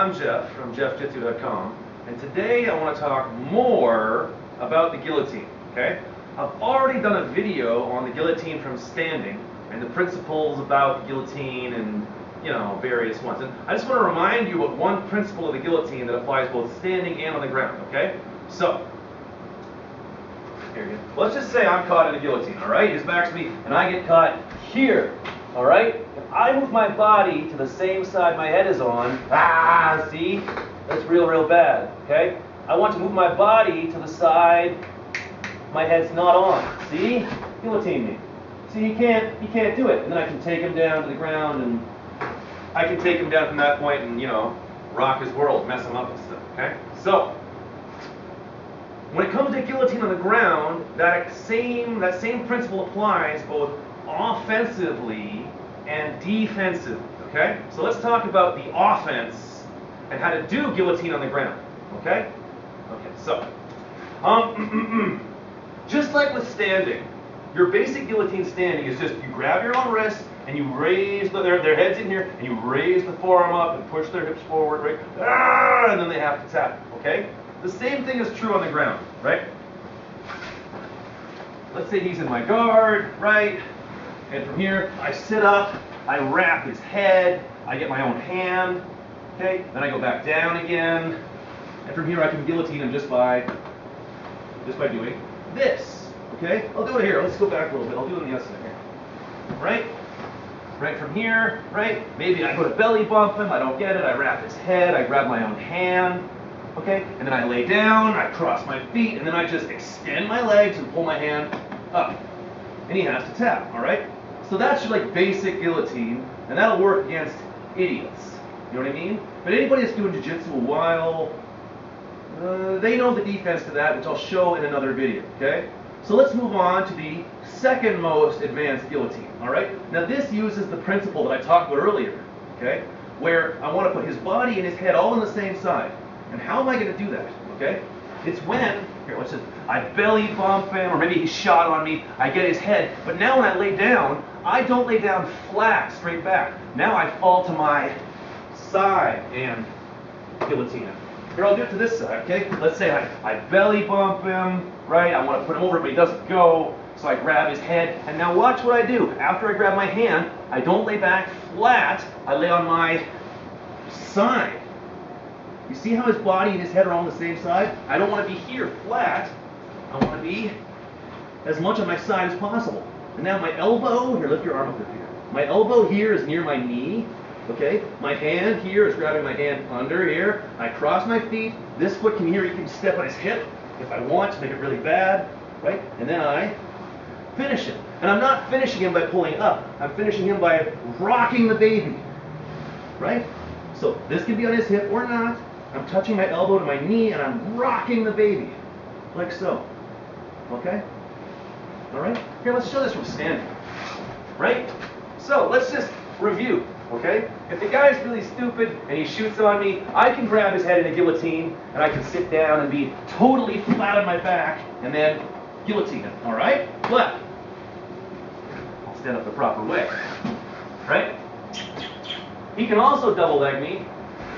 I'm Jeff from JeffJitsu.com, and today I want to talk more about the guillotine, okay? I've already done a video on the guillotine from standing and the principles about the guillotine and, various ones. And I just want to remind you of one principle of the guillotine that applies both standing and on the ground, okay? So, here you go. Let's just say I'm caught in a guillotine, all right? His back's to me, and I get caught here, all right? If I move my body to the same side my head is on, see? That's real bad, okay? I want to move my body to the side my head's not on. See? Guillotine me. See, he can't do it. And then I can take him down to the ground, and I can take him down from that point and, rock his world, mess him up and stuff, okay? So, when it comes to guillotine on the ground, that same principle applies both offensively and defensively, okay? So let's talk about the offense and how to do guillotine on the ground, okay? Okay, so, just like with standing, your basic guillotine standing is just you grab your own wrist and you raise their heads in here and you raise the forearm up and push their hips forward, right? And then they have to tap, okay? The same thing is true on the ground, right? Let's say he's in my guard, right? And from here, I sit up, I wrap his head, I get my own hand, okay? Then I go back down again, and from here I can guillotine him just by doing this, okay? I'll do it here. Let's go back a little bit. I'll do it on the other side here, right? Right from here, right? Maybe I go to belly bump him. I don't get it. I wrap his head. I grab my own hand. Okay, and then I lay down, I cross my feet, and then I just extend my legs and pull my hand up. And he has to tap, all right? So that's your basic guillotine, and that'll work against idiots. You know what I mean? But anybody that's doing Jiu-Jitsu a while, they know the defense to that, which I'll show in another video, okay? So let's move on to the second most advanced guillotine, all right? Now this uses the principle that I talked about earlier, okay? Where I want to put his body and his head all on the same side. And how am I going to do that, okay? It's when, here, watch this, I belly bump him, or maybe he's shot on me, I get his head, but now when I lay down, I don't lay down flat, straight back. Now I fall to my side and guillotine him. Here, I'll do it to this side, okay? Let's say I belly bump him, right? I want to put him over, but he doesn't go, so I grab his head, and now watch what I do. After I grab my hand, I don't lay back flat, I lay on my side. You see how his body and his head are all on the same side? I don't want to be here flat. I want to be as much on my side as possible. And now my elbow, here, lift your arm up here. My elbow here is near my knee, okay? My hand here is grabbing my hand under here. I cross my feet. This foot can here, you can step on his hip if I want to make it really bad, right? And then I finish him. And I'm not finishing him by pulling up. I'm finishing him by rocking the baby, right? So this can be on his hip or not. I'm touching my elbow to my knee and I'm rocking the baby, like so, okay? All right? Here, let's show this from standing, right? So let's just review, okay? If the guy's really stupid and he shoots on me, I can grab his head in a guillotine and I can sit down and be totally flat on my back and then guillotine him, all right? But I'll stand up the proper way, right? He can also double leg me,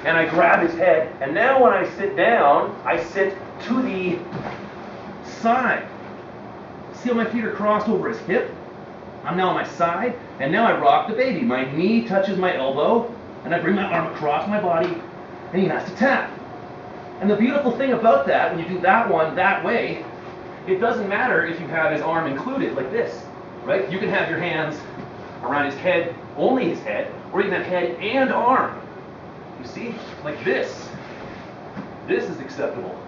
and I grab his head, and now when I sit down, I sit to the side. See how my feet are crossed over his hip? I'm now on my side, and now I rock the baby. My knee touches my elbow, and I bring my arm across my body, and he has to tap. And the beautiful thing about that, when you do that one that way, it doesn't matter if you have his arm included, like this, right? You can have your hands around his head, only his head, or you can have head and arm. You see? Like this. This is acceptable.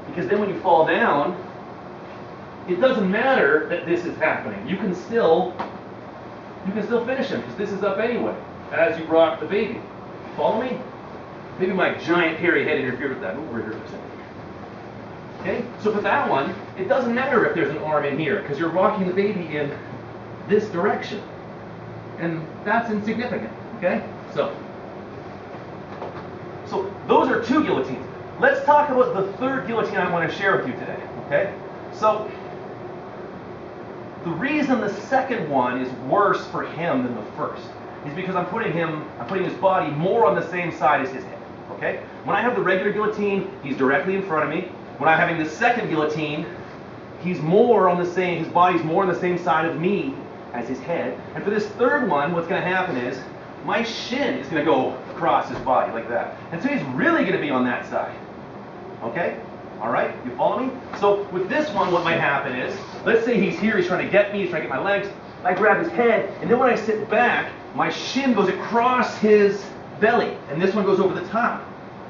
Because then when you fall down, it doesn't matter that this is happening. You can still finish him, because this is up anyway, as you rock the baby. Follow me? Maybe my giant hairy head interfered with that. Move over here for a second. Okay? So for that one, it doesn't matter if there's an arm in here, because you're rocking the baby in this direction. And that's insignificant. Okay? So those are two guillotines. Let's talk about the third guillotine I want to share with you today, okay? So the reason the second one is worse for him than the first is because I'm putting his body more on the same side as his head, Okay? When I have the regular guillotine, he's directly in front of me. When I'm having the second guillotine, he's more on the same, his body's more on the same side of me as his head. And for this third one, what's going to happen is my shin is going to go across his body like that. And so he's really going to be on that side. Okay? All right? You follow me? So with this one, what might happen is, let's say he's here, he's trying to get me, he's trying to get my legs. I grab his head, and then when I sit back, my shin goes across his belly, and this one goes over the top.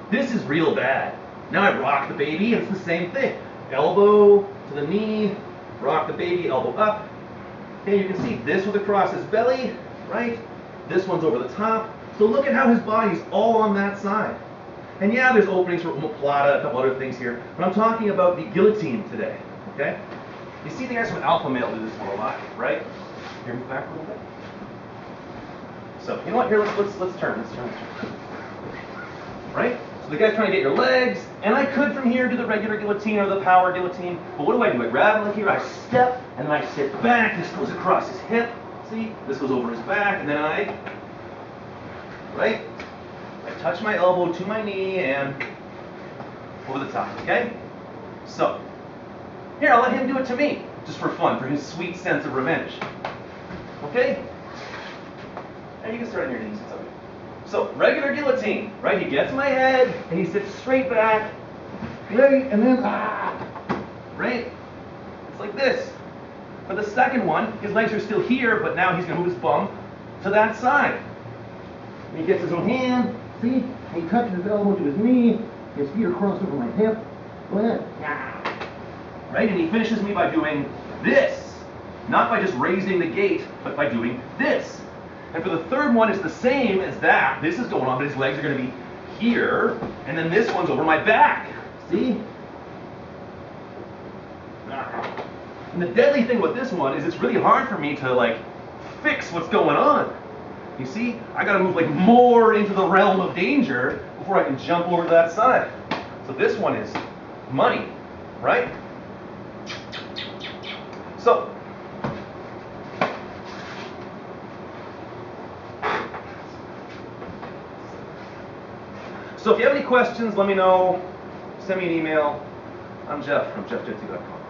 This is real bad. Now I rock the baby, and it's the same thing. Elbow to the knee, rock the baby, elbow up. Okay, you can see this was across his belly, right? This one's over the top. So look at how his body's all on that side. And yeah, there's openings for omoplata, a couple other things here, but I'm talking about the guillotine today, okay? You see the guys from Alpha Male do this one a lot, right? Here, move back a little bit. So, you know what, here, let's turn. Right? So the guy's trying to get your legs, and I could from here do the regular guillotine or the power guillotine, but what do? I grab him like here, I step, and then I sit back, this goes across his hip, see? This goes over his back, and then right? I touch my elbow to my knee and over the top, okay? So, here, I'll let him do it to me, just for fun, for his sweet sense of revenge. Okay? And you can start on your knees, it's okay. So, regular guillotine, right? He gets my head, and he sits straight back, right? And then, right? It's like this. For the second one, his legs are still here, but now he's going to move his bum to that side. And he gets his own hand, see? And he touches his elbow to his knee, his feet are crossed over my hip. Go ahead. Right? And he finishes me by doing this. Not by just raising the gate, but by doing this. And for the third one, it's the same as that. This is going on, but his legs are going to be here. And then this one's over my back. See? And the deadly thing with this one is it's really hard for me to, like, fix what's going on. You see? I got to move, like, more into the realm of danger before I can jump over to that side. So this one is money, right? So, if you have any questions, let me know. Send me an email. I'm Jeff from JeffJitsu.com.